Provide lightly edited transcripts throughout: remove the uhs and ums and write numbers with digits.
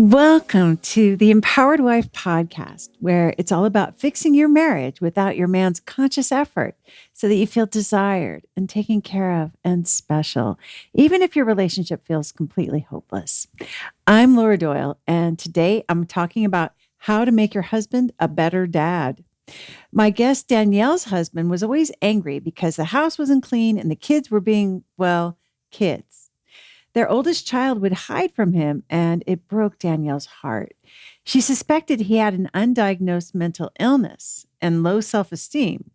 Welcome to the Empowered Wife podcast, where it's all about fixing your marriage without your man's conscious effort so that you feel desired and taken care of and special, even if your relationship feels completely hopeless. I'm Laura Doyle, and today I'm talking about how to make your husband a better dad. My guest, Danielle's husband, was always angry because the house wasn't clean and the kids were being, well, kids. Their oldest child would hide from him, and it broke Danielle's heart. She suspected he had an undiagnosed mental illness and low self esteem.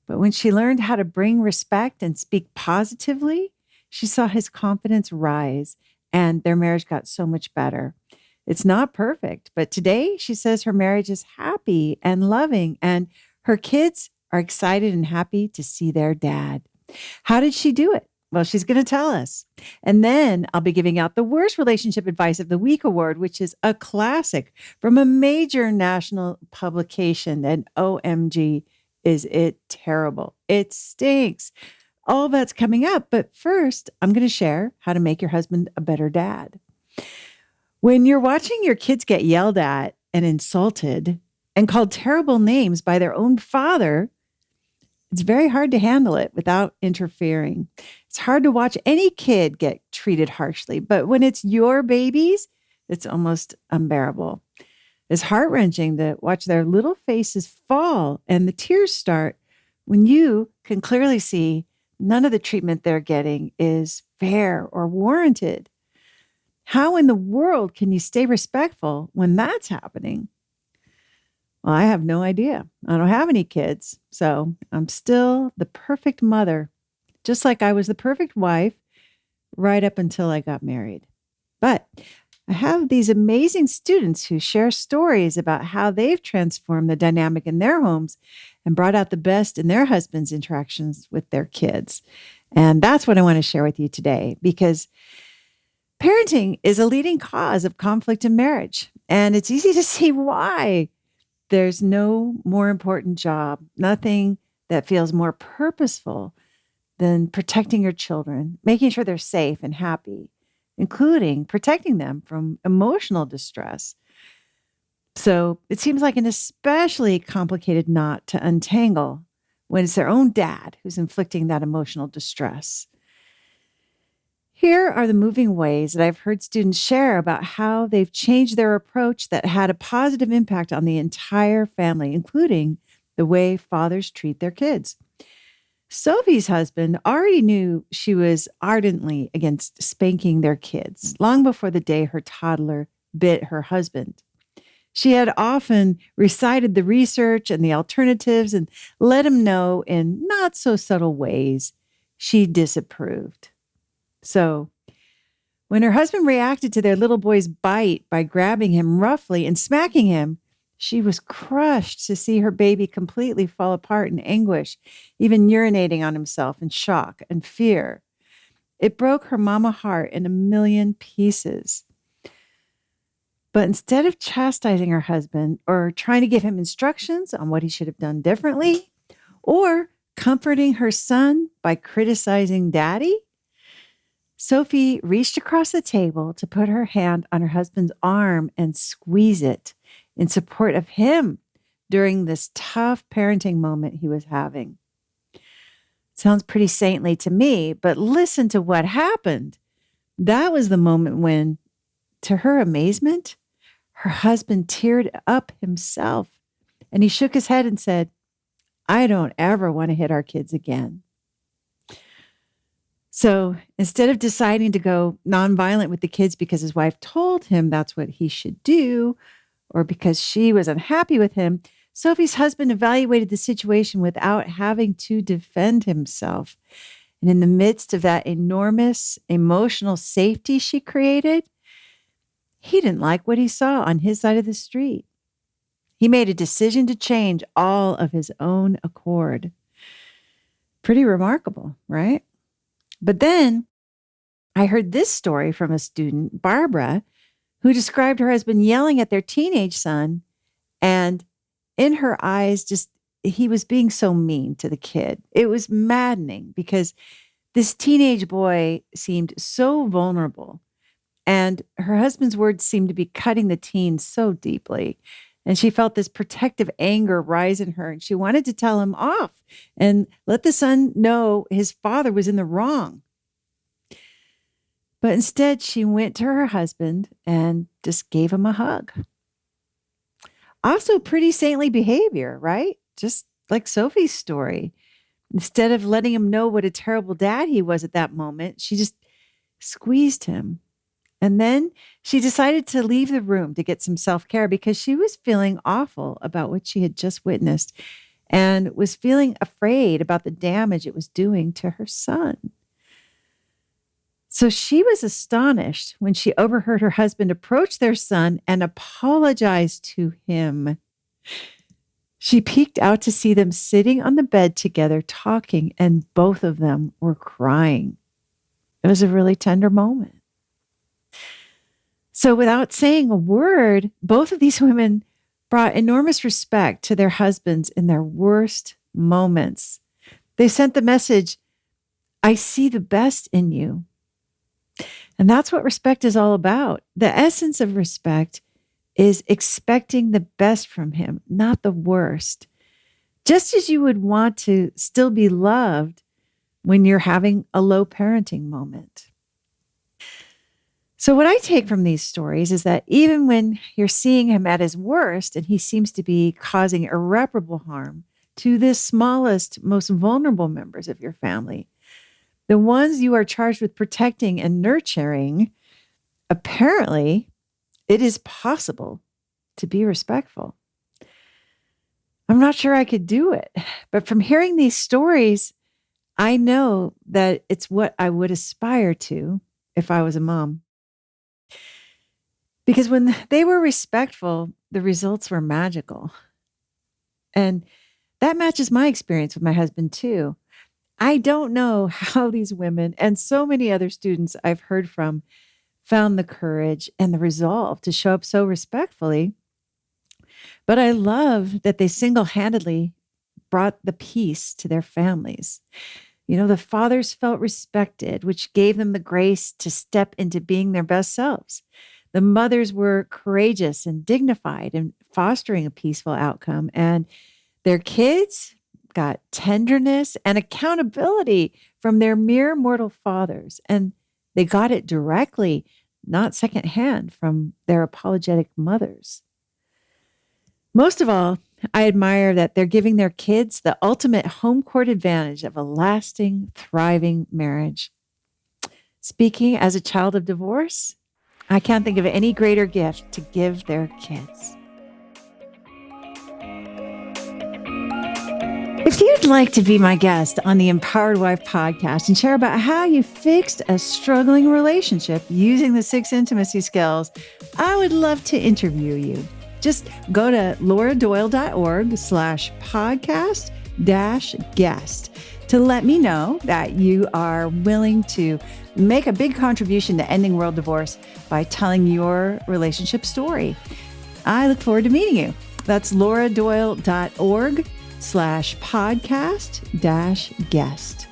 But when she learned how to bring respect and speak positively, she saw his confidence rise, and their marriage got so much better. It's not perfect, but today she says her marriage is happy and loving, and her kids are excited and happy to see their dad. How did she do it? Well, she's going to tell us. And then I'll be giving out the Worst Relationship Advice of the Week award, which is a classic from a major national publication. And OMG, is it terrible? It stinks. All that's coming up. But first, I'm going to share how to make your husband a better dad. When you're watching your kids get yelled at and insulted and called terrible names by their own father, it's very hard to handle it without interfering. It's hard to watch any kid get treated harshly, but when it's your babies, it's almost unbearable. It's heart-wrenching to watch their little faces fall and the tears start when you can clearly see none of the treatment they're getting is fair or warranted. How in the world can you stay respectful when that's happening? Well, I have no idea. I don't have any kids, so I'm still the perfect mother, just like I was the perfect wife right up until I got married. But I have these amazing students who share stories about how they've transformed the dynamic in their homes and brought out the best in their husbands' interactions with their kids. And that's what I want to share with you today, because parenting is a leading cause of conflict in marriage, and it's easy to see why. There's no more important job, nothing that feels more purposeful than protecting your children, making sure they're safe and happy, including protecting them from emotional distress. So it seems like an especially complicated knot to untangle when it's their own dad who's inflicting that emotional distress. Here are the moving ways that I've heard students share about how they've changed their approach that had a positive impact on the entire family, including the way fathers treat their kids. Sophie's husband already knew she was ardently against spanking their kids long before the day her toddler bit her husband. She had often recited the research and the alternatives and let him know in not so subtle ways she disapproved. So when her husband reacted to their little boy's bite by grabbing him roughly and smacking him, she was crushed to see her baby completely fall apart in anguish, even urinating on himself in shock and fear. It broke her mama heart in a million pieces. But instead of chastising her husband or trying to give him instructions on what he should have done differently, or comforting her son by criticizing daddy, Sophie reached across the table to put her hand on her husband's arm and squeeze it in support of him during this tough parenting moment he was having. Sounds pretty saintly to me, but listen to what happened. That was the moment when, to her amazement, her husband teared up himself and he shook his head and said, "I don't ever want to hit our kids again." So instead of deciding to go nonviolent with the kids because his wife told him that's what he should do, or because she was unhappy with him, Sophie's husband evaluated the situation without having to defend himself. And in the midst of that enormous emotional safety she created, he didn't like what he saw on his side of the street. He made a decision to change all of his own accord. Pretty remarkable, right? But then I heard this story from a student, Barbara, who described her husband yelling at their teenage son, and in her eyes, he was being so mean to the kid. It was maddening because this teenage boy seemed so vulnerable. And her husband's words seemed to be cutting the teen so deeply. And she felt this protective anger rise in her. And she wanted to tell him off and let the son know his father was in the wrong. But instead, she went to her husband and just gave him a hug. Also, pretty saintly behavior, right? Just like Sophie's story. Instead of letting him know what a terrible dad he was at that moment, she just squeezed him. And then she decided to leave the room to get some self-care because she was feeling awful about what she had just witnessed and was feeling afraid about the damage it was doing to her son. So she was astonished when she overheard her husband approach their son and apologize to him. She peeked out to see them sitting on the bed together talking, and both of them were crying. It was a really tender moment. So without saying a word, both of these women brought enormous respect to their husbands in their worst moments. They sent the message, I see the best in you. And that's what respect is all about. The essence of respect is expecting the best from him, not the worst. Just as you would want to still be loved when you're having a low parenting moment. So what I take from these stories is that even when you're seeing him at his worst and he seems to be causing irreparable harm to the smallest, most vulnerable members of your family, the ones you are charged with protecting and nurturing, apparently it is possible to be respectful. I'm not sure I could do it, but from hearing these stories, I know that it's what I would aspire to if I was a mom. Because when they were respectful, the results were magical. And that matches my experience with my husband, too. I don't know how these women and so many other students I've heard from found the courage and the resolve to show up so respectfully. But I love that they single-handedly brought the peace to their families. You know, the fathers felt respected, which gave them the grace to step into being their best selves. The mothers were courageous and dignified in fostering a peaceful outcome. And their kids got tenderness and accountability from their mere mortal fathers. And they got it directly, not secondhand, from their apologetic mothers. Most of all, I admire that they're giving their kids the ultimate home court advantage of a lasting, thriving marriage. Speaking as a child of divorce, I can't think of any greater gift to give their kids. If you'd like to be my guest on the Empowered Wife podcast and share about how you fixed a struggling relationship using the 6 intimacy skills, I would love to interview you. Just go to lauradoyle.org/podcast-guest to let me know that you are willing to make a big contribution to ending world divorce by telling your relationship story. I look forward to meeting you. That's lauradoyle.org/podcast-guest.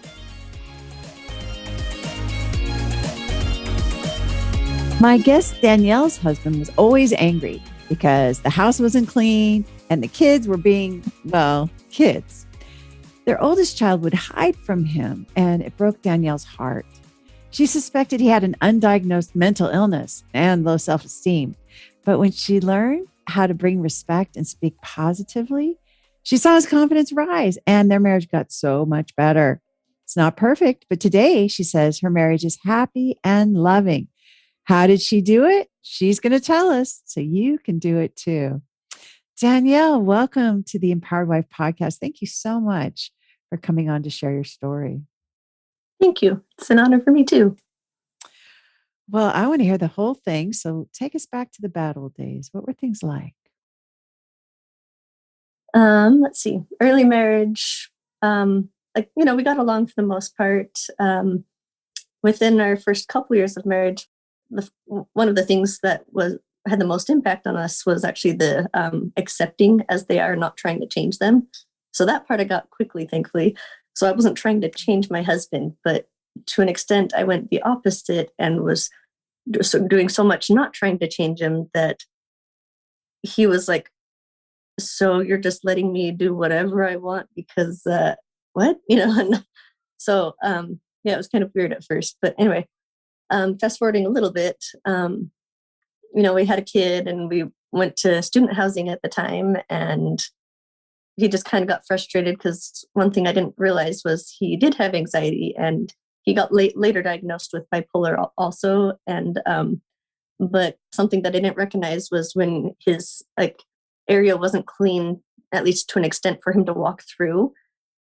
My guest Danielle's husband was always angry because the house wasn't clean and the kids were being, well, kids. Their oldest child would hide from him, and it broke Danielle's heart. She suspected he had an undiagnosed mental illness and low self-esteem. But when she learned how to bring respect and speak positively, she saw his confidence rise, and their marriage got so much better. It's not perfect, but today, she says, her marriage is happy and loving. How did she do it? She's going to tell us, so you can do it too. Danielle, welcome to the Empowered Wife podcast. Thank you so much for coming on to share your story. Thank you. It's an honor for me too. Well, I want to hear the whole thing. So take us back to the bad old days. What were things like? Let's see. Early marriage. We got along for the most part. Within our first couple years of marriage, one of the things that had the most impact on us was actually the accepting as they are, not trying to change them. So that part I got quickly, thankfully. So I wasn't trying to change my husband, but to an extent, I went the opposite and was doing so much, not trying to change him, that he was like, so you're just letting me do whatever I want because what? And so yeah, it was kind of weird at first. But anyway, fast forwarding a little bit, we had a kid and we went to student housing at the time, and he just kind of got frustrated because one thing I didn't realize was he did have anxiety, and he got later diagnosed with bipolar also. And but something that I didn't recognize was when his area wasn't clean, at least to an extent for him to walk through,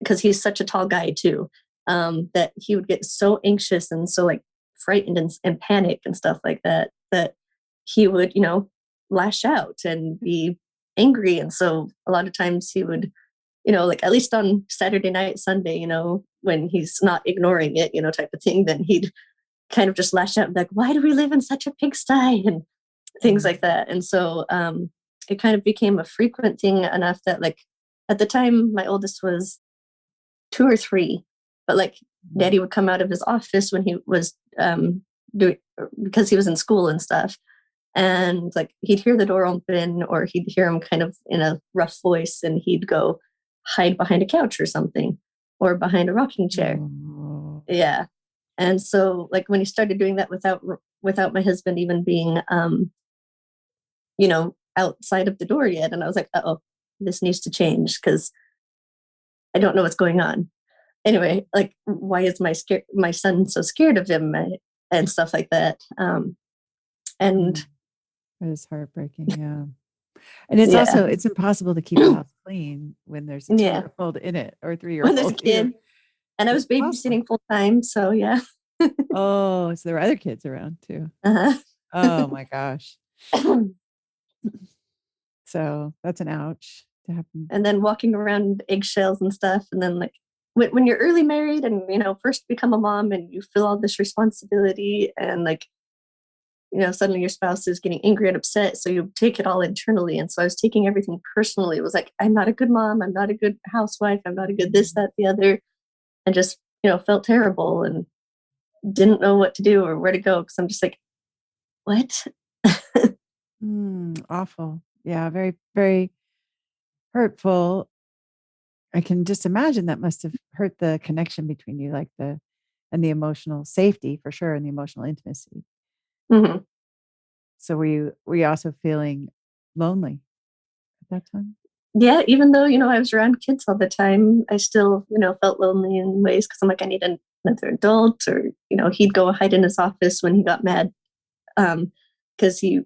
because he's such a tall guy too, that he would get so anxious and so frightened and panic and stuff like that, that he would, lash out and be angry. And so a lot of times he would, at least on Saturday night, Sunday, when he's not ignoring it, type of thing, then he'd kind of just lash out and be like, why do we live in such a pigsty and things like that. And so it kind of became a frequent thing enough that at the time my oldest was 2 or 3, but daddy would come out of his office when he was doing, because he was in school and stuff, and he'd hear the door open, or he'd hear him kind of in a rough voice, and he'd go hide behind a couch or something, or behind a rocking chair. Yeah. And so when he started doing that without my husband even being outside of the door yet, and I was like, oh, this needs to change because I don't know what's going on. Anyway, why is my son so scared of him, and stuff like that. And it is heartbreaking. Yeah. And it's also, it's impossible to keep the house clean when there's a 2-year-old in it, or 3-year-old. When there's a kid. And I was babysitting full time. So yeah. Oh, so there were other kids around too. Uh-huh. Oh my gosh. So that's an ouch to happen. And then walking around eggshells and stuff. And then when you're early married and, first become a mom and you feel all this responsibility, and suddenly your spouse is getting angry and upset. So you take it all internally. And so I was taking everything personally. It was like, I'm not a good mom. I'm not a good housewife. I'm not a good this, that, the other. And just, felt terrible and didn't know what to do or where to go. Because I'm just like, what? Awful. Yeah. Very, very hurtful. I can just imagine that must have hurt the connection between you, and the emotional safety for sure, and the emotional intimacy. Mm-hmm. So were you also feeling lonely at that time? Yeah, even though, I was around kids all the time, I still, felt lonely in ways, because I'm like, I need another adult. Or, he'd go hide in his office when he got mad, because he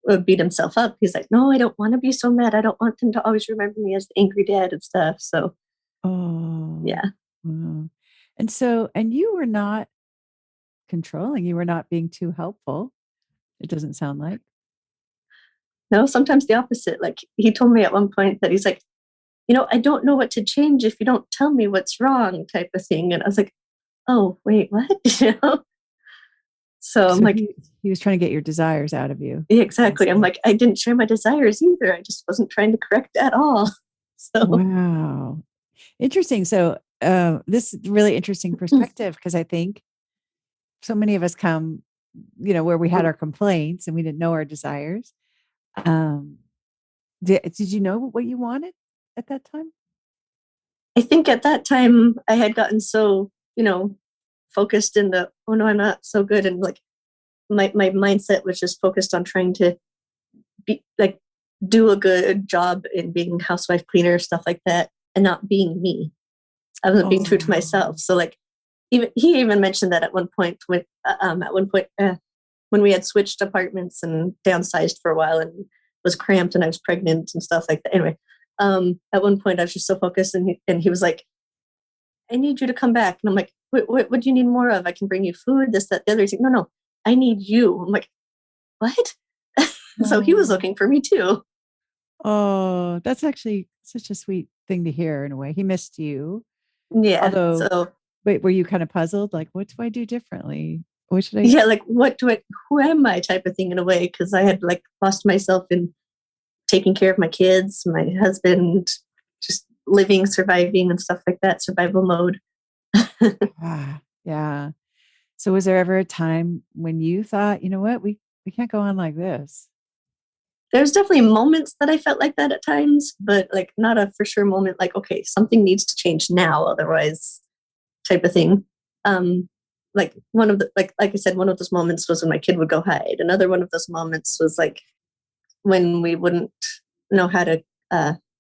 would beat himself up. He's like, no, I don't want to be so mad. I don't want them to always remember me as the angry dad and stuff. So, yeah. Wow. And you were not controlling. You were not being too helpful. It doesn't sound like. No, sometimes the opposite. He told me at one point that he's like, I don't know what to change if you don't tell me what's wrong, type of thing. And I was like, oh, wait, what? So I'm like, he was trying to get your desires out of you. Yeah, exactly. I'm like, I didn't share my desires either. I just wasn't trying to correct at all. So wow. Interesting. So this is really interesting perspective, because I think so many of us come, where we had our complaints and we didn't know our desires. Did you know what you wanted at that time? I think at that time I had gotten so, focused in the, oh no, I'm not so good. And my mindset was just focused on trying to be do a good job in being housewife, cleaner, stuff like that, and not being me. I wasn't being true to myself. So he even mentioned that at one point when we had switched apartments and downsized for a while and was cramped and I was pregnant and stuff like that. Anyway, at one point I was just so focused, and he was like, I need you to come back. And I'm like, what do you need more of? I can bring you food, this, that, the other. He's like, no, I need you. I'm like, what? So he was looking for me too. Oh, that's actually such a sweet thing to hear in a way. He missed you. Yeah. Although, wait, were you kind of puzzled? What do I do differently? What should I? Yeah, who am I type of thing in a way? Because I had lost myself in taking care of my kids, my husband, just living, surviving and stuff like that, survival mode. Yeah. So was there ever a time when you thought, you know what, we can't go on like this? There's definitely moments that I felt like that at times, but like not a for sure moment like, okay, something needs to change now, otherwise type of thing. Um, like one of the like I said, one of those moments was when my kid would go hide. Another one of those moments was like when we wouldn't know how to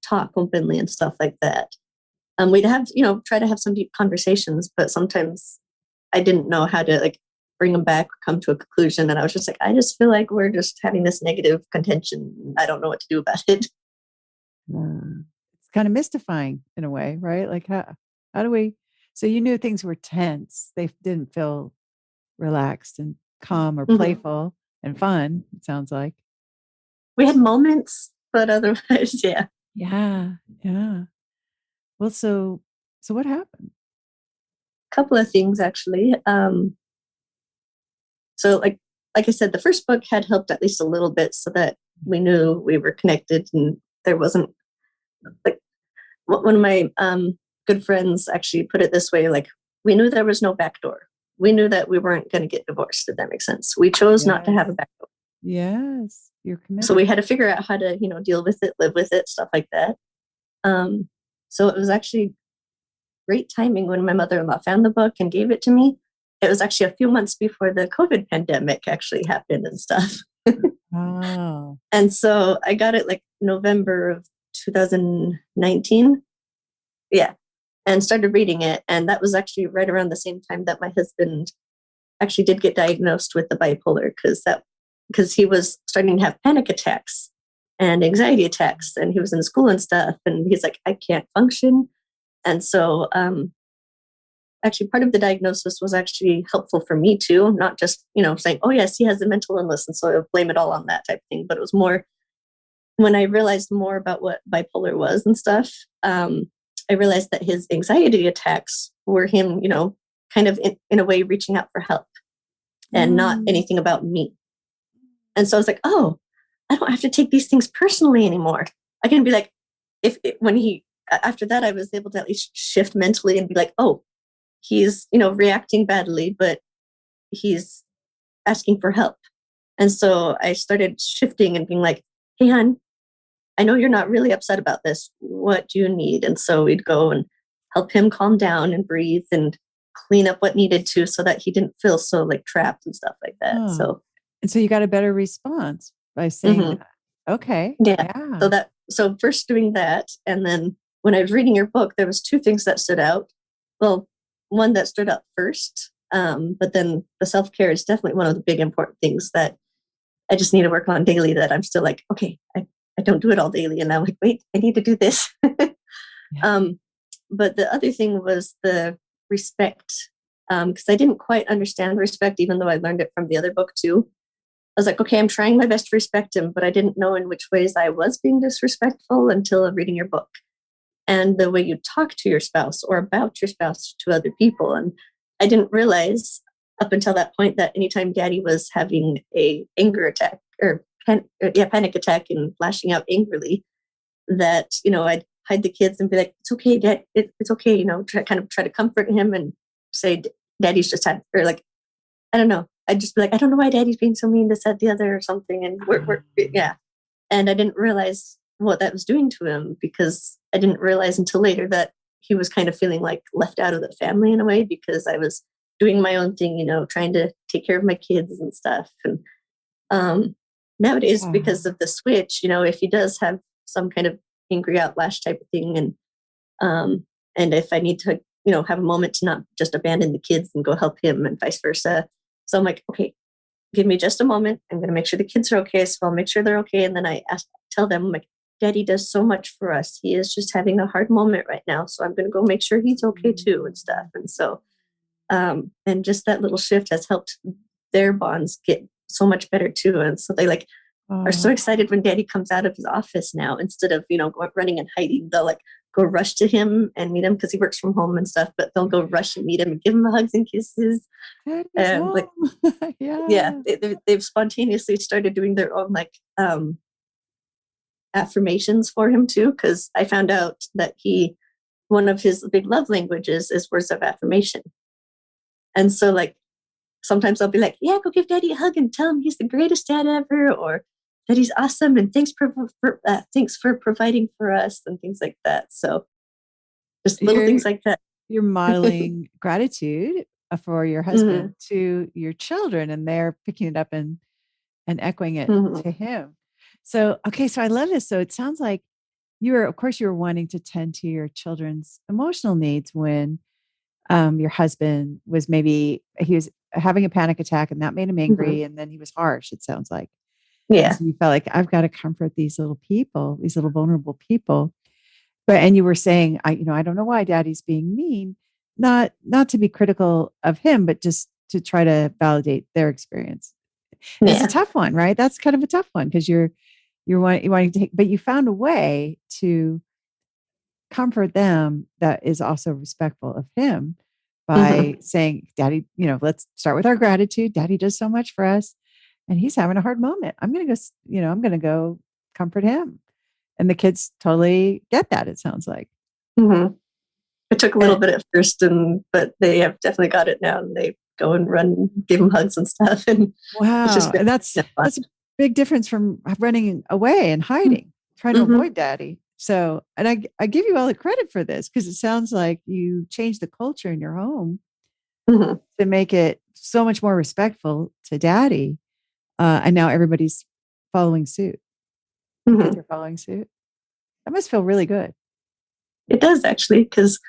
talk openly and stuff like that. We'd have, try to have some deep conversations, but sometimes I didn't know how to like bring them back, come to a conclusion. And I was just like, I just feel like we're just having this negative contention. I don't know what to do about it. It's kind of mystifying in a way, right? Like how do we so you knew things were tense. They didn't feel relaxed and calm or Mhm. playful and fun, it sounds like. We had moments, but otherwise, yeah. Yeah. Yeah. Well, so what happened? A couple of things actually. So like I said, the first book had helped at least a little bit so that we knew we were connected and there wasn't like one of my good friends actually put it this way, like we knew there was no back door. We knew that we weren't going to get divorced, if that makes sense. We chose not to have a Yes. back door. Yes. You're So we committed. had to figure out how to, deal with it, live with it, stuff like that. Um, so it was actually great timing when my mother-in-law found the book and gave it to me. It was actually a few months before the COVID pandemic actually happened and stuff. Oh. And so I got it like November of 2019. Yeah. And started reading it. And that was actually right around the same time that my husband actually did get diagnosed with the bipolar because he was starting to have panic attacks and anxiety attacks and he was in school and stuff. And he's like, I can't function. And so actually part of the diagnosis was actually helpful for me too, not just, saying, oh yes, he has a mental illness. And so I blame it all on that type of thing. But it was more when I realized more about what bipolar was and stuff, I realized that his anxiety attacks were him, kind of in a way reaching out for help and not Mm. anything about me. And so I was like, oh, I don't have to take these things personally anymore. I can be like, when he, after that, I was able to at least shift mentally and be like, oh, he's, reacting badly, but he's asking for help. And so I started shifting and being like, hey, hon, I know you're not really upset about this. What do you need? And so we'd go and help him calm down and breathe and clean up what needed to so that he didn't feel so like trapped and stuff like that. Oh. So, And so you got a better response by saying mhm, that. Okay. yeah. Yeah. So first doing that, and then when I was reading your book, there was two things that stood out. Well, one that stood out first, but then the self care is definitely one of the big important things that I just need to work on daily. That I'm still like, okay, I don't do it all daily, and I'm like, wait, I need to do this. Yeah. um, but the other thing was the respect, because I didn't quite understand respect, even though I learned it from the other book too. I was like, okay, I'm trying my best to respect him, but I didn't know in which ways I was being disrespectful until reading your book and the way you talk to your spouse or about your spouse to other people. And I didn't realize up until that point that anytime daddy was having a anger attack or panic attack and lashing out angrily, that, I'd hide the kids and be like, it's okay, dad, it's okay, try to comfort him and say, daddy's just had, or like, I don't know. I'd just be like, I don't know why daddy's being so mean, this, that, the other, or something. And yeah. And I didn't realize what that was doing to him because I didn't realize until later that he was kind of feeling like left out of the family in a way because I was doing my own thing, trying to take care of my kids and stuff. And um, nowadays, Yeah. because of the switch, if he does have some kind of angry outlash type of thing, um, and if I need to, have a moment to not just abandon the kids and go help him and vice versa. So I'm like, okay, give me just a moment. I'm going to make sure the kids are okay. So I'll make sure they're okay. And then tell them, I'm like, daddy does so much for us. He is just having a hard moment right now. So I'm going to go make sure he's okay too and stuff. And so, and just that little shift has helped their bonds get so much better too. And so they like are so Oh, excited when daddy comes out of his office now, instead of, running and hiding, they'll like go rush to him and meet him because he works from home and stuff, but they'll go rush and meet him and give him hugs and kisses. that is And like, home. yeah, Yeah. they've spontaneously started doing their own like affirmations for him too, because I found out that one of his big love languages is words of affirmation. And so like sometimes I'll be like, yeah, go give daddy a hug and tell him he's the greatest dad ever, or that he's awesome and thanks for providing for us and things like that. So just little You're things like that. you're modeling gratitude for your Hmm. husband to your children, and they're picking it up and echoing it Hmm. to him. So, okay, so I love this. So it sounds like of course, you were wanting to tend to your children's emotional needs when your husband was he was having a panic attack and that made him Hmm. angry. And then he was harsh, it sounds like. And Yeah. so you felt like, I've got to comfort these little people, these little vulnerable people. And you were saying, I don't know why daddy's being mean, not to be critical of him, but just to try to validate their experience. And it's a Yeah. tough one, right? That's kind of a tough one because you're wanting to take, but you found a way to comfort them that is also respectful of him Hmm. by saying, Daddy, let's start with our gratitude. Daddy does so much for us and he's having a hard moment. I'm going to go comfort him. And the kids totally get that, it sounds like. Hmm. It took a little And bit at first, but they have definitely got it now, and they go and run, give him hugs and stuff, and it's just wow. been And that's a big difference from running away and fun. hiding, trying to Hmm. avoid daddy. So, and I give you all the credit for this because it sounds like you changed the culture in your home Hmm. to make it so much more respectful to daddy. And now everybody's following suit. The kids Hmm. are following suit. That must feel really good. It does actually, because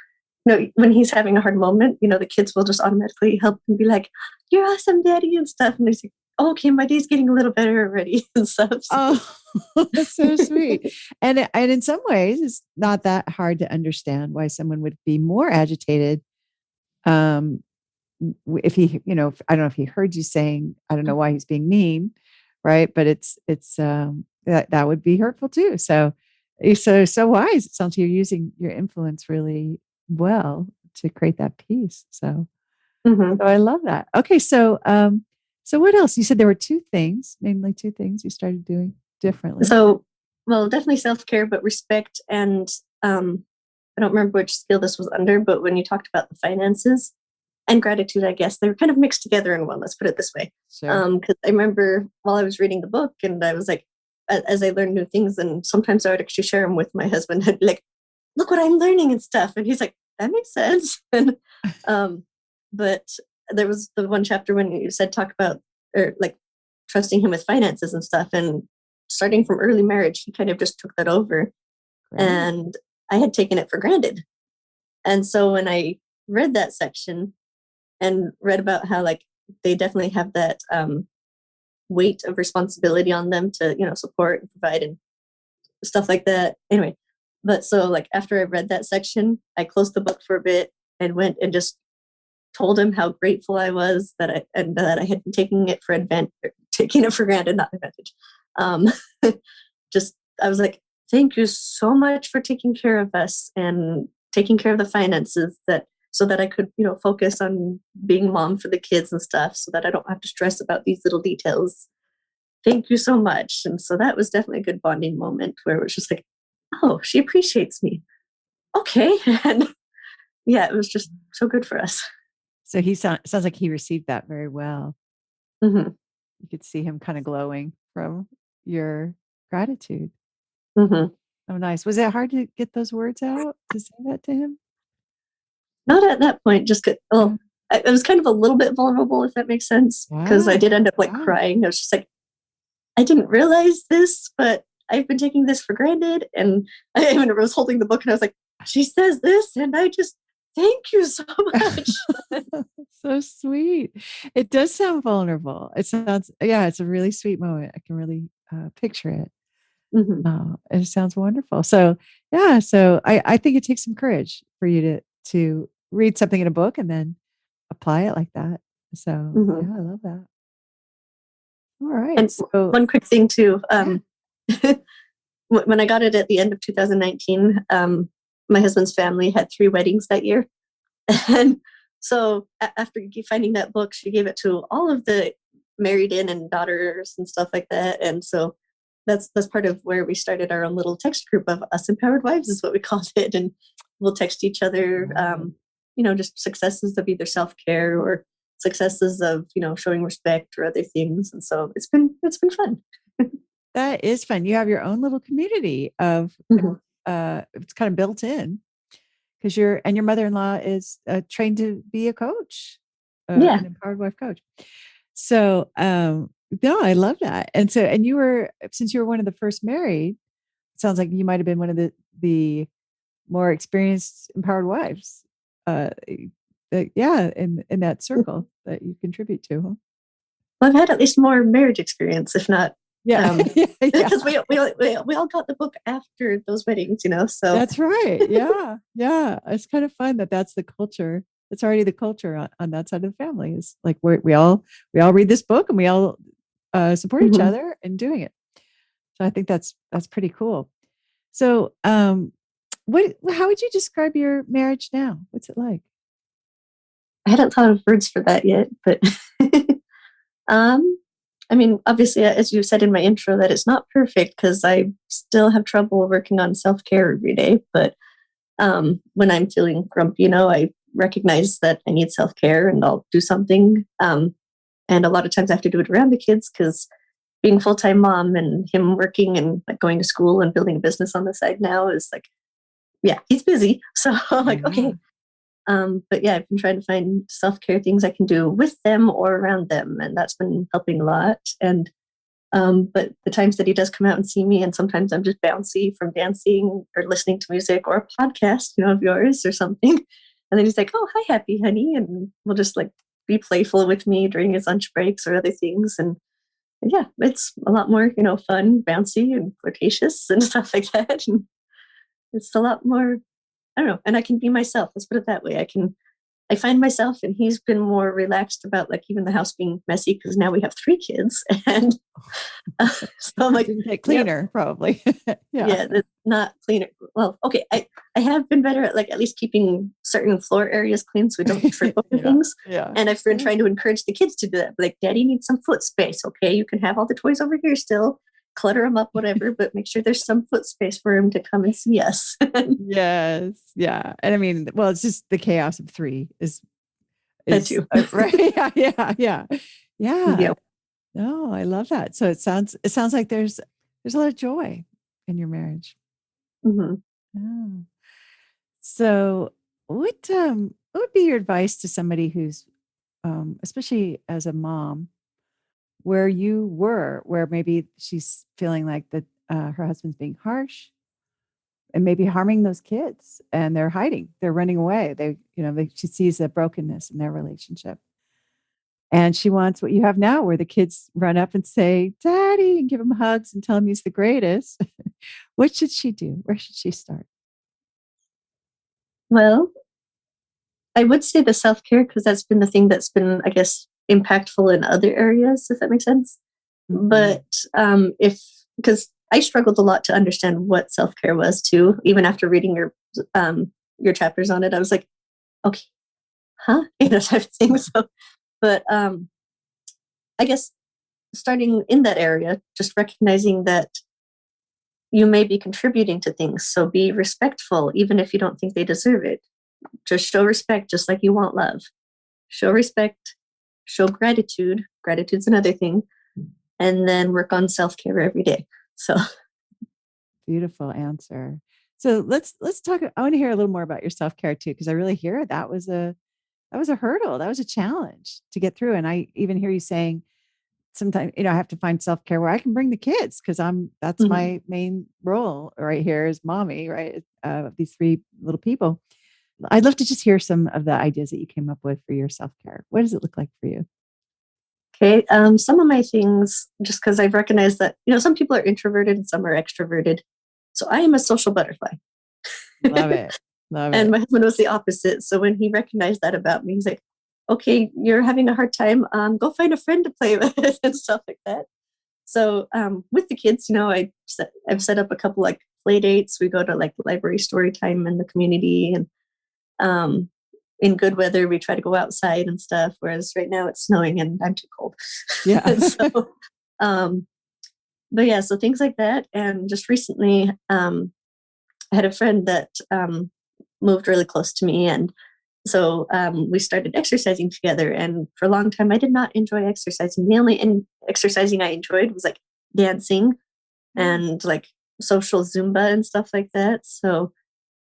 when he's having a hard moment, the kids will just automatically help and be like, "You're awesome, daddy," and stuff. And he's like, oh, "Okay, my day's getting a little better already," and stuff. So. Oh, that's so sweet. And in some ways, it's not that hard to understand why someone would be more agitated. Um, if he, I don't know if he heard you saying, I don't know why he's being mean, right? But it's that would be hurtful too. So you're so wise. It sounds like you're using your influence really well to create that peace. Hmm. So I love that. Okay, so what else? You said there were mainly two things you started doing differently. So, well, definitely self care, but respect and I don't remember which skill this was under, but when you talked about the finances and gratitude, I guess they were kind of mixed together in one. Let's put it this way. Sure. Because I remember while I was reading the book, and I was like, as I learned new things, and sometimes I would actually share them with my husband. I'd be like, "Look what I'm learning" and stuff, and he's like, "That makes sense." And um, but there was the one chapter when you said talk about or like trusting him with finances and stuff, and starting from early marriage, he kind of just took that over, Great. and I had taken it for granted. And so when I read that section and read about how like they definitely have that weight of responsibility on them to support and provide and stuff like that. Anyway, but so like after I read that section, I closed the book for a bit and went and just told him how grateful I was that I had been taking it for granted, not advantage. Um, just I was like, thank you so much for taking care of us and taking care of the finances that so that I could focus on being mom for the kids and stuff, so that I don't have to stress about these little details. Thank you so much. And so that was definitely a good bonding moment where it was just like, oh, she appreciates me. Okay. And yeah, it was just so good for us. So sounds like he received that very well. Hmm. You could see him kind of glowing from your gratitude. Hmm. Oh, nice. Was it hard to get those words out to say that to him? Not at that point, just Yeah. well, I was kind of a little bit vulnerable, if that makes sense, because I Yeah. did end up like Yeah. crying. I was just like, I didn't realize this, but I've been taking this for granted. And I even was holding the book and I was like, she says this, and I just thank you so much. So sweet. It does sound vulnerable. Yeah, it's a really sweet moment. I can really picture it. Hmm. It sounds wonderful. So yeah, so I think it takes some courage for you to read something in a book and then apply it like that. So Hmm. yeah, I love that. All right. And So one quick thing too, yeah. when I got it at the end of 2019, my husband's family had 3 weddings that year. And so after finding that book, she gave it to all of the married in and daughters and stuff like that. And so that's part of where we started our own little text group of us empowered wives is what we called it. And we'll text each other, Right. just successes of either self care or successes of, showing respect or other things. And so it's been fun. That is fun. You have your own little community of Mhm. it's kind of built in because your mother-in-law is trained to be a coach, Yeah. an empowered wife coach. So, no, I love that. And so, and since you were one of the first married, it sounds like you might have been one of the more experienced empowered wives. Uh, yeah, in that circle that you contribute to, huh? Well, I've had at least more marriage experience, if not, Yeah, yeah, yeah. because we all got the book after those weddings, so. That's right. Yeah, yeah. It's kind of fun that that's the culture. It's already the culture on that side of the family. Is like we all read this book and we all support each Mhm. other in doing it. So I think that's pretty cool. So, how would you describe your marriage now? What's it like? I hadn't thought of words for that yet, but um, I mean, obviously, as you said in my intro, that it's not perfect because I still have trouble working on self care every day. But when I'm feeling grumpy, I recognize that I need self care and I'll do something. And a lot of times I have to do it around the kids because being full time mom and him working and like going to school and building a business on the side now is like, yeah, he's busy. So I'm like, Yeah. okay. But yeah, I've been trying to find self care things I can do with them or around them, and that's been helping a lot. And but the times that he does come out and see me, and sometimes I'm just bouncy from dancing or listening to music or a podcast, of yours or something. And then he's like, "Oh, hi, happy honey," and we'll just like be playful with me during his lunch breaks or other things. And yeah, it's a lot more, fun, bouncy, and flirtatious and stuff like that. And it's a lot more, I don't know, and I can be myself. Let's put it that way. I find myself, and he's been more relaxed about like even the house being messy because now we have three kids, and so I'm like, Didn't get yep, cleaner, probably. Yeah. yeah, that's not cleaner. Well, okay, I have been better at like at least keeping certain floor areas clean so we don't trip over Yeah. things. Yeah. And I've been Yeah. trying to encourage the kids to do that. Like, Daddy needs some foot space. Okay, you can have all the toys over here still, clutter them up, whatever, but make sure there's some foot space for him to come and see us. Yes. Yeah. And I mean, well, it's just the chaos of three That is too. right. Yeah. Yeah. Yeah. Yeah. Yeah. No, I love that. So it sounds like there's a lot of joy in your marriage. Hmm. Oh. So what would be your advice to somebody who's especially as a mom where you were, where maybe she's feeling like that her husband's being harsh and maybe harming those kids and they're hiding, they're running away. She sees a brokenness in their relationship. And she wants what you have now, where the kids run up and say, Daddy, and give him hugs and tell him he's the greatest. What should she do? Where should she start? Well, I would say the self care because that's been the thing that's been, I guess, impactful in other areas, if that makes sense. Mhm. But if because I struggled a lot to understand what self care was too, even after reading your chapters on it, I was like, okay, huh, type of thing. So, but I guess starting in that area, just recognizing that you may be contributing to things, so be respectful, even if you don't think they deserve it. Just show respect, just like you want love. Show respect, show gratitude. Gratitude's another thing, and then work on self care every day. So, Beautiful answer. So let's talk. I want to hear a little more about your self care too, because I really hear that was a hurdle, that was a challenge to get through. And I even hear you saying sometimes I have to find self care where I can bring the kids because that's mhm. my main role right here is mommy, right? These three little people. I'd love to just hear some of the ideas that you came up with for your self care. What does it look like for you? Okay. Some of my things, just because I've recognized that, some people are introverted and some are extroverted. So I am a social butterfly. Love it. Love And it. my husband was the opposite. So when he recognized that about me, he's like, okay, you're having a hard time. Go find a friend to play with and stuff like that. So with the kids, I've set up a couple like play dates. We go to like library story time in the community, and um, in good weather, we try to go outside and stuff. Whereas right now it's snowing and I'm too cold. Yeah. So, um, but yeah, so things like that. And just recently, I had a friend that moved really close to me, and So we started exercising together. And for a long time, I did not enjoy exercising. The only exercising I enjoyed was like dancing and like social Zumba and stuff like that. So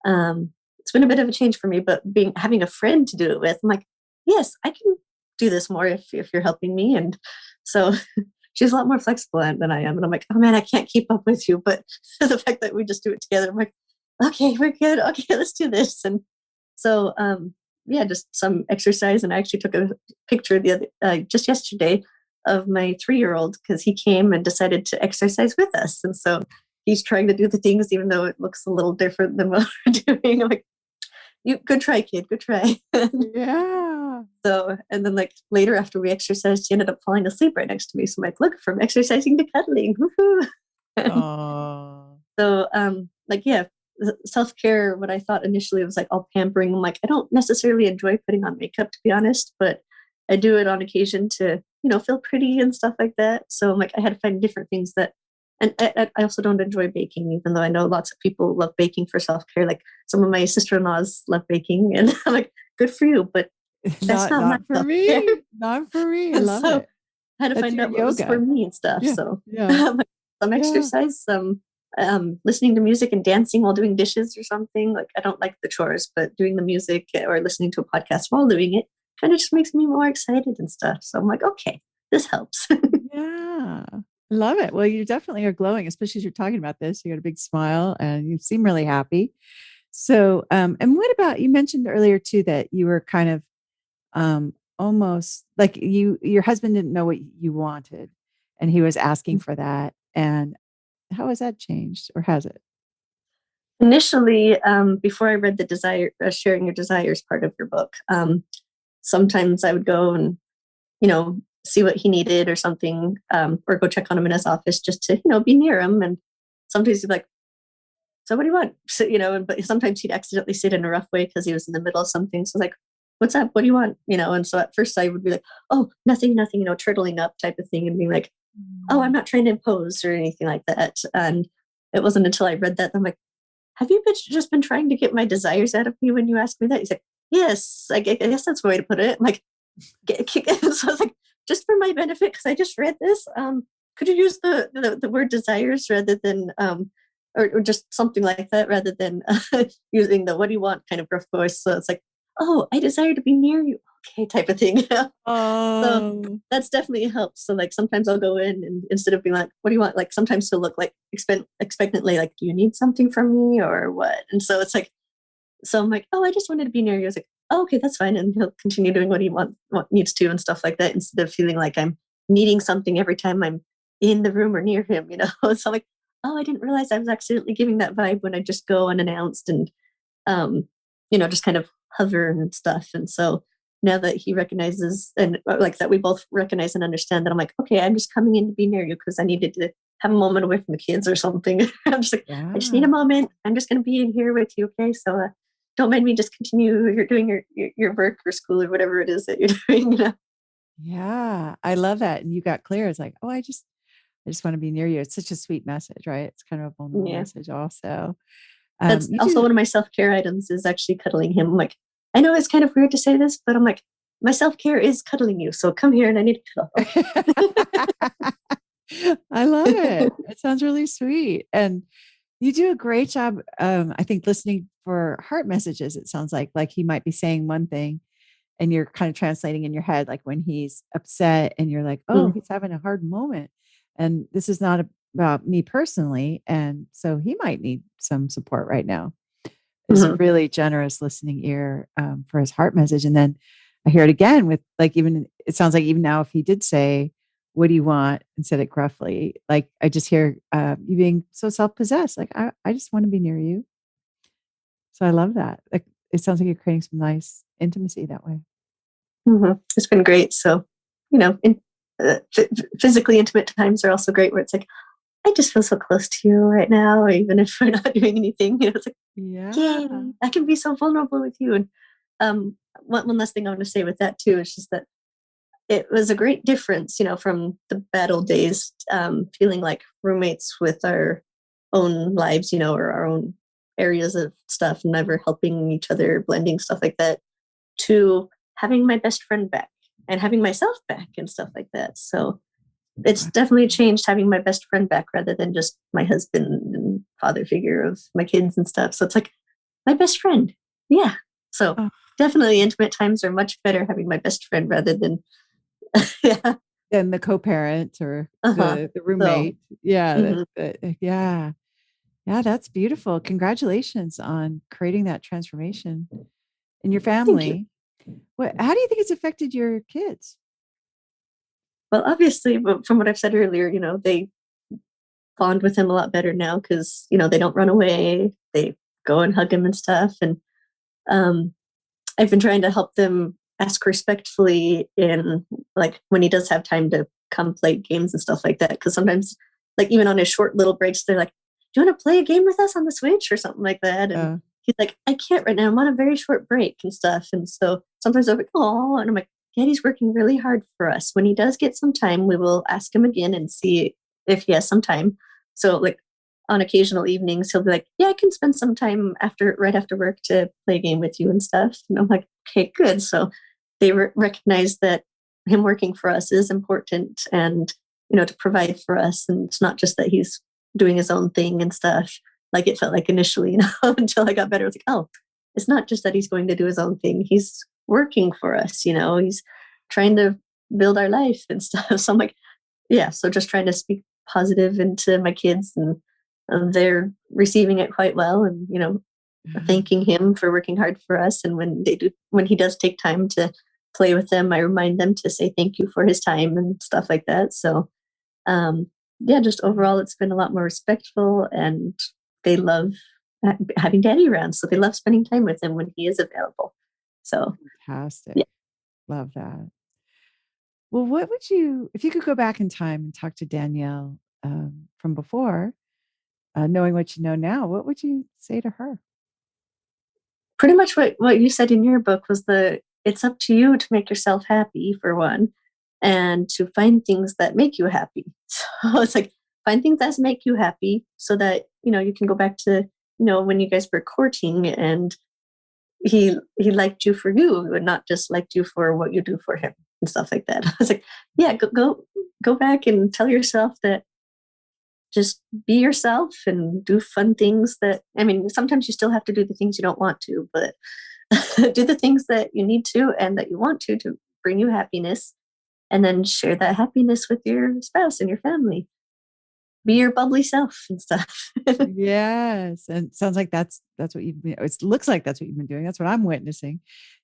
it's been a bit of a change for me, but having a friend to do it with, I'm like, yes, I can do this more if you're helping me. And so she's a lot more flexible than I am. And I'm like, oh man, I can't keep up with you. But the fact that we just do it together, I'm like, okay, we're good. Okay, let's do this. And so, yeah, just some exercise. And I actually took a picture just yesterday of my 3-year-old because he came and decided to exercise with us. And so he's trying to do the things, even though it looks a little different than what we're doing. I'm like, you good try, kid, good try. Yeah. So, and then like later after we exercised, she ended up falling asleep right next to me. So I'm like, look, from exercising to cuddling. Woohoo. Oh. So, like, yeah, self-care, what I thought initially was like all pampering. I'm like, I don't necessarily enjoy putting on makeup, to be honest, but I do it on occasion to, feel pretty and stuff like that. So I'm like, I had to find different things and I also don't enjoy baking, even though I know lots of people love baking for self-care. Like some of my sister-in-laws love baking, and I'm like, good for you, but that's not my Not for self-care. me. Not for me. And Love so it. I had to That's find your out what was for yoga. me and stuff. Yeah. So Yeah. some Yeah. exercise, some listening to music and dancing while doing dishes or something. Like I don't like the chores, but doing the music or listening to a podcast while doing it kind of just makes me more excited and stuff. So I'm like, okay, this helps. Yeah. Love it. Well, you definitely are glowing, especially as you're talking about this. You got a big smile and you seem really happy. So, and what about, you mentioned earlier too, that you were kind of, almost like your husband didn't know what you wanted and he was asking for that. And how has that changed or has it? Initially, before I read the sharing your desires part of your book, sometimes I would go and see what he needed or something, or go check on him in his office just to, be near him. And sometimes he'd be like, so what do you want? So, but sometimes he'd accidentally say it in a rough way because he was in the middle of something. So like, what's up? What do you want? And so at first I would be like, oh, nothing, turtling up type of thing and being like, oh, I'm not trying to impose or anything like that. And it wasn't until I read that I'm like, have you just been trying to get my desires out of me when you ask me that? He's like, yes, I guess that's the way to put it. I'm like, so I was like, just for my benefit, because I just read this, could you use the word desires rather than, or just something like that rather than using the what do you want kind of rough voice. So it's like, oh, I desire to be near you. Okay, type of thing. So Oh, that's definitely helps. So like sometimes I'll go in and instead of being like, what do you want? Like sometimes he'll look like expectantly like, do you need something from me or what? And so it's like, so I'm like, oh, I just wanted to be near you. I was like, oh, okay, that's fine. And he'll continue doing what needs to and stuff like that instead of feeling like I'm needing something every time I'm in the room or near him. So I'm like, oh, I didn't realize I was accidentally giving that vibe when I just go unannounced and, um, just kind of hover and stuff. And so now that he recognizes and like that we both recognize and understand that I'm like, okay, I'm just coming in to be near you because I needed to have a moment away from the kids or something. I'm just like, I just need yeah. a moment. I'm just going to be in here with you. Okay. So don't mind me, just continue. You're doing your work or school or whatever it is that you're doing. Yeah. I love that. And you got clear. It's like, oh, I just want to be near you. It's such a sweet message, right? It's kind of a vulnerable Yeah. message also. That's You also do. one of my self-care items is actually cuddling him. I'm like, I know it's kind of weird to say this, but I'm like, my self-care is cuddling you. So come here and I need to cuddle. I love Okay. it. It sounds really sweet. And you do a great job. I think listening for heart messages, it sounds like he might be saying one thing and you're kind of translating in your head, like when he's upset and you're like, oh, Mm-hmm. he's having a hard moment. And this is not about me personally. And so he might need some support right now. Is a Mm-hmm. really generous listening ear for his heart message. And then I hear it again with like, even it sounds like even now, if he did say, what do you want? And said it gruffly, like I just hear you being so self-possessed. Like, I just want to be near you. So I love that. Like, it sounds like you're creating some nice intimacy that way. Mm-hmm. It's been great. So, physically intimate times are also great where it's like, I just feel so close to you right now, even if we're not doing anything. It's like, Yeah. yay, I can be so vulnerable with you. And one last thing I want to say with that too is just that it was a great difference, from the bad old days, feeling like roommates with our own lives, or our own areas of stuff, never helping each other, blending stuff like that. to having my best friend back and having myself back and stuff like that. So it's definitely changed having my best friend back rather than just my husband and father figure of my kids and stuff. So it's like my best friend. Yeah. So Oh, definitely intimate times are much better having my best friend rather than, yeah. and the co-parent or Uh-huh. the So, roommate. Yeah. mhm. Yeah. Yeah. That's beautiful. Congratulations on creating that transformation in your Thank you. family. How do you think it's affected your kids? Well, obviously, but from what I've said earlier, they bond with him a lot better now because, they don't run away. They go and hug him and stuff. And um, I've been trying to help them ask respectfully in like when he does have time to come play games and stuff like that. Because sometimes, like even on his short little breaks, they're like, "Do you want to play a game with us on the Switch or something like that?" And Uh, he's like, "I can't right now. I'm on a very short break and stuff." And so sometimes I'm like, "Oh," and I'm like, "Daddy's working really hard for us. When he does get some time, we will ask him again and see if he has some time." So like on occasional evenings, he'll be like, "Yeah, I can spend some time right after work to play a game with you and stuff." And I'm like, "Okay, good." So they recognize that him working for us is important and, to provide for us. And it's not just that he's doing his own thing and stuff like it felt like initially, until I got better. I was like, oh, it's not just that he's going to do his own thing. He's working for us, he's trying to build our life and stuff. So I'm like, yeah, so just trying to speak positive into my kids and they're receiving it quite well and, thanking him for working hard for us. And when he does take time to play with them, I remind them to say thank you for his time and stuff like that. So, um, yeah, just overall, it's been a lot more respectful and they love having daddy around. So they love spending time with him when he is available. So, Fantastic. yeah, Love that. Well, what would you, if you could go back in time and talk to Danielle from before, knowing what you know now, what would you say to her? pretty much what you said in your book was it's up to you to make yourself happy for one and to find things that make you happy. So it's like find things that make you happy so that you can go back to when you guys were courting and he liked you for you and not just liked you for what you do for him and stuff like that. I was like, yeah, go back and tell yourself that just be yourself and do fun things that, I mean, sometimes you still have to do the things you don't want to, but do the things that you need to and that you want to bring you happiness, and then share that happiness with your spouse and your family. Be your bubbly self and stuff. Yes, and sounds like that's what you've been. It looks like that's what you've been doing. That's what I'm witnessing,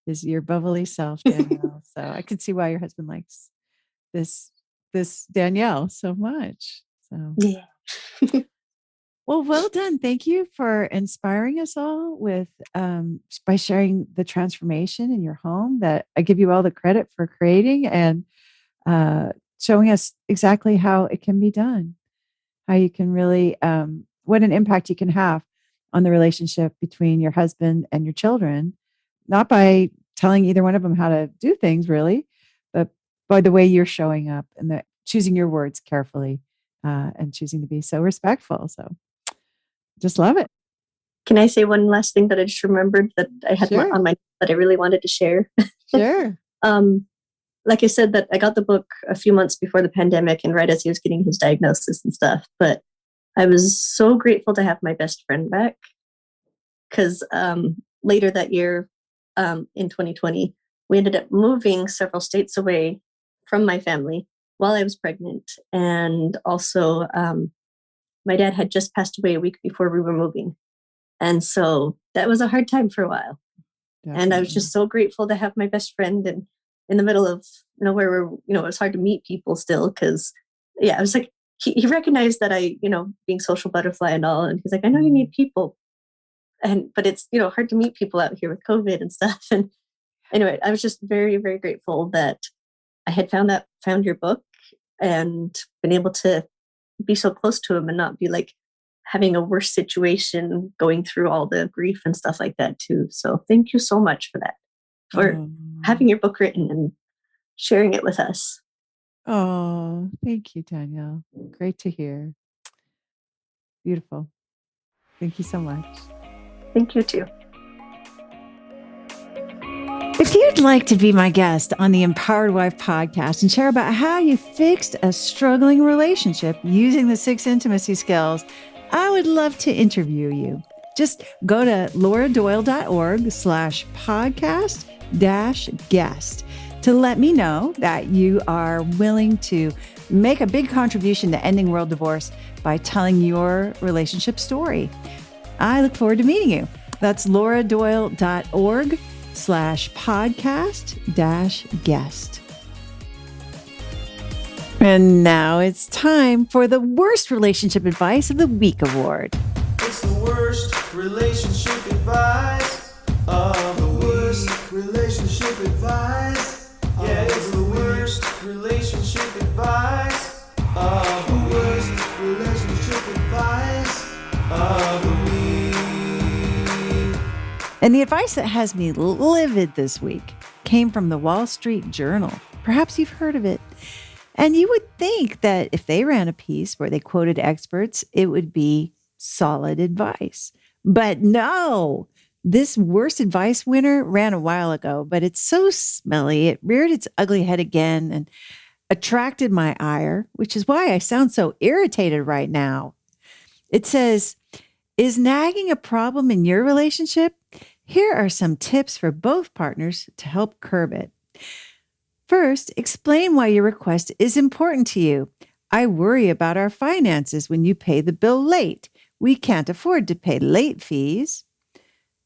is your bubbly self, Danielle. So I could see why your husband likes this this Danielle so much. So Yeah. well done. Thank you for inspiring us all with by sharing the transformation in your home that I give you all the credit for creating and uh, showing us exactly how it can be done. How you can really what an impact you can have on the relationship between your husband and your children, not by telling either one of them how to do things really, but by the way you're showing up and the choosing your words carefully and choosing to be so respectful. So just love it. Can I say one last thing that I just remembered that I had Sure. on my that I really wanted to share? Sure. um, like I said, that I got the book a few months before the pandemic and right as he was getting his diagnosis and stuff. But I was so grateful to have my best friend back because later that year, in 2020, we ended up moving several states away from my family while I was pregnant. And also, my dad had just passed away a week before we were moving. And so that was a hard time for a while. And I was Definitely. just so grateful to have my best friend and in the middle of nowhere where, it was hard to meet people still. Cause yeah, I was like, he recognized that being social butterfly and all. And he's like, I know you Mm. need people. But it's, hard to meet people out here with COVID and stuff. And anyway, I was just very, very grateful that I had found your book and been able to be so close to him and not be like having a worse situation going through all the grief and stuff like that too. So thank you so much for that, for Oh, having your book written and sharing it with us. oh, thank you, Danielle. Great to hear. Beautiful. Thank you so much. Thank you too. If you'd like to be my guest on the Empowered Wife podcast and share about how you fixed a struggling relationship using the 6 intimacy skills, I would love to interview you. Just go to lauradoyle.org/podcast-guest to let me know that you are willing to make a big contribution to ending world divorce by telling your relationship story. I look forward to meeting you. That's lauradoyle.org/podcast-guest. And now it's time for the Worst Relationship Advice of the Week award. It's the worst relationship advice of the worst relationship advice. Yeah, it's the worst relationship advice of the worst relationship advice of the week. And the advice that has me livid this week came from the Wall Street Journal. Perhaps you've heard of it. And you would think that if they ran a piece where they quoted experts, it would be solid advice. But no, this worst advice winner ran a while ago, but it's so smelly. It reared its ugly head again and attracted my ire, which is why I sound so irritated right now. It says, is nagging a problem in your relationship? Here are some tips for both partners to help curb it. First, explain why your request is important to you. I worry about our finances when you pay the bill late. We can't afford to pay late fees.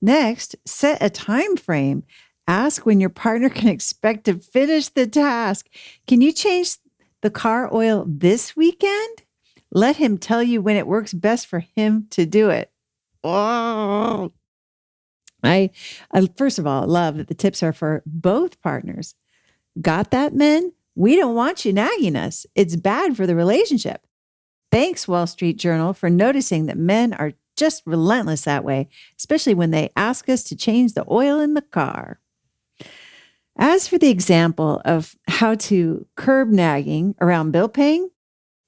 Next, set a time frame. Ask when your partner can expect to finish the task. Can you change the car oil this weekend? Let him tell you when it works best for him to do it. Oh, I first of all love that the tips are for both partners. Got that, men? We don't want you nagging us. It's bad for the relationship. Thanks, Wall Street Journal, for noticing that men are just relentless that way, especially when they ask us to change the oil in the car. As for the example of how to curb nagging around bill paying,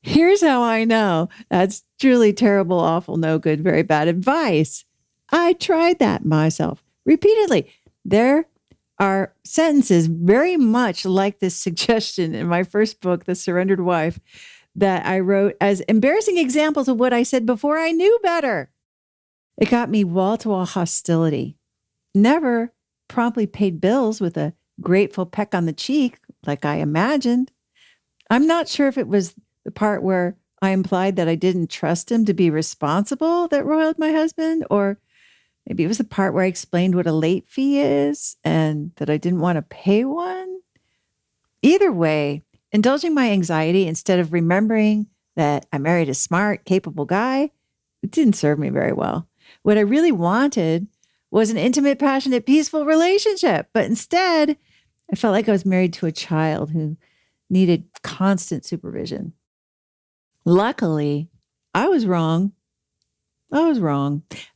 here's how I know that's truly terrible, awful, no good, very bad advice. I tried that myself repeatedly. There are sentences very much like this suggestion in my first book, The Surrendered Wife, that I wrote as embarrassing examples of what I said before I knew better. It got me wall-to-wall hostility. Never promptly paid bills with a grateful peck on the cheek like I imagined. I'm not sure if it was the part where I implied that I didn't trust him to be responsible that roiled my husband, or maybe it was the part where I explained what a late fee is and that I didn't want to pay one. Either way, indulging my anxiety instead of remembering that I married a smart, capable guy, it didn't serve me very well. What I really wanted was an intimate, passionate, peaceful relationship. But instead, I felt like I was married to a child who needed constant supervision. Luckily, I was wrong.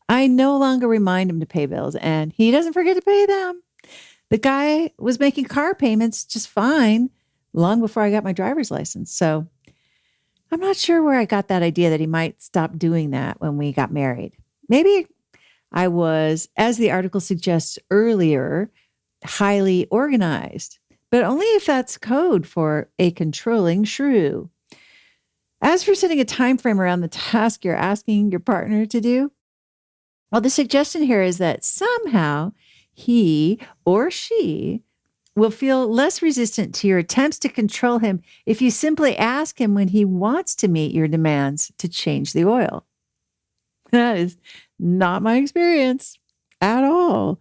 I no longer remind him to pay bills, and he doesn't forget to pay them. The guy was making car payments just fine long before I got my driver's license. So I'm not sure where I got that idea that he might stop doing that when we got married. Maybe I was, as the article suggests earlier, highly organized, but only if that's code for a controlling shrew. As for setting a time frame around the task you're asking your partner to do, well, the suggestion here is that somehow he or she will feel less resistant to your attempts to control him if you simply ask him when he wants to meet your demands to change the oil. That is not my experience at all.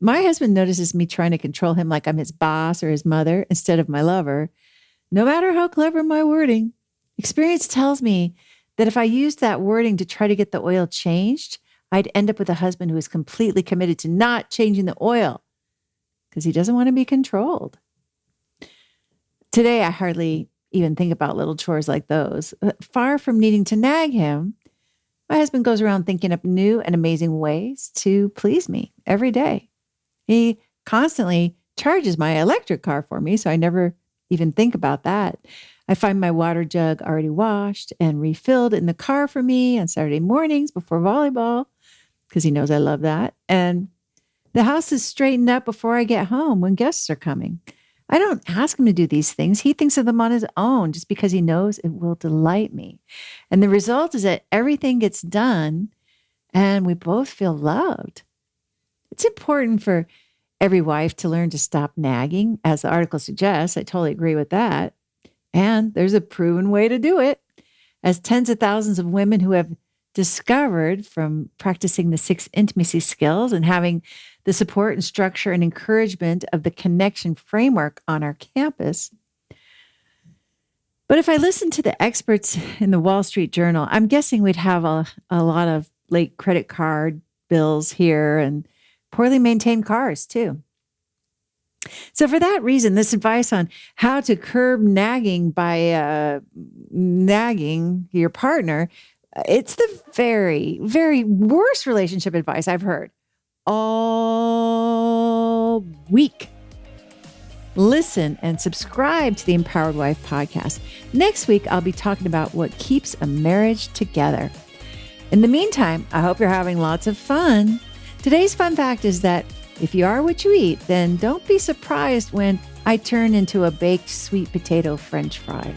My husband notices me trying to control him like I'm his boss or his mother instead of my lover, no matter how clever my wording. Experience tells me that if I used that wording to try to get the oil changed, I'd end up with a husband who is completely committed to not changing the oil because he doesn't want to be controlled. Today, I hardly even think about little chores like those. Far from needing to nag him, my husband goes around thinking up new and amazing ways to please me every day. He constantly charges my electric car for me, so I never even think about that. I find my water jug already washed and refilled in the car for me on Saturday mornings before volleyball because he knows I love that. And The house is straightened up before I get home when guests are coming. I don't ask him to do these things. He thinks of them on his own just because he knows it will delight me. And the result is that everything gets done and we both feel loved. It's important for every wife to learn to stop nagging, as the article suggests. I totally agree with that. And there's a proven way to do it, as tens of thousands of women who have discovered from practicing the 6 intimacy skills and having the support and structure and encouragement of the connection framework on our campus. But if I listen to the experts in the Wall Street Journal, I'm guessing we'd have a lot of late credit card bills here and poorly maintained cars too. So for that reason, this advice on how to curb nagging by nagging your partner, it's the very, very worst relationship advice I've heard all week. Listen and subscribe to the Empowered Wife podcast. Next week, I'll be talking about what keeps a marriage together. In the meantime, I hope you're having lots of fun. Today's fun fact is that if you are what you eat, then don't be surprised when I turn into a baked sweet potato French fry.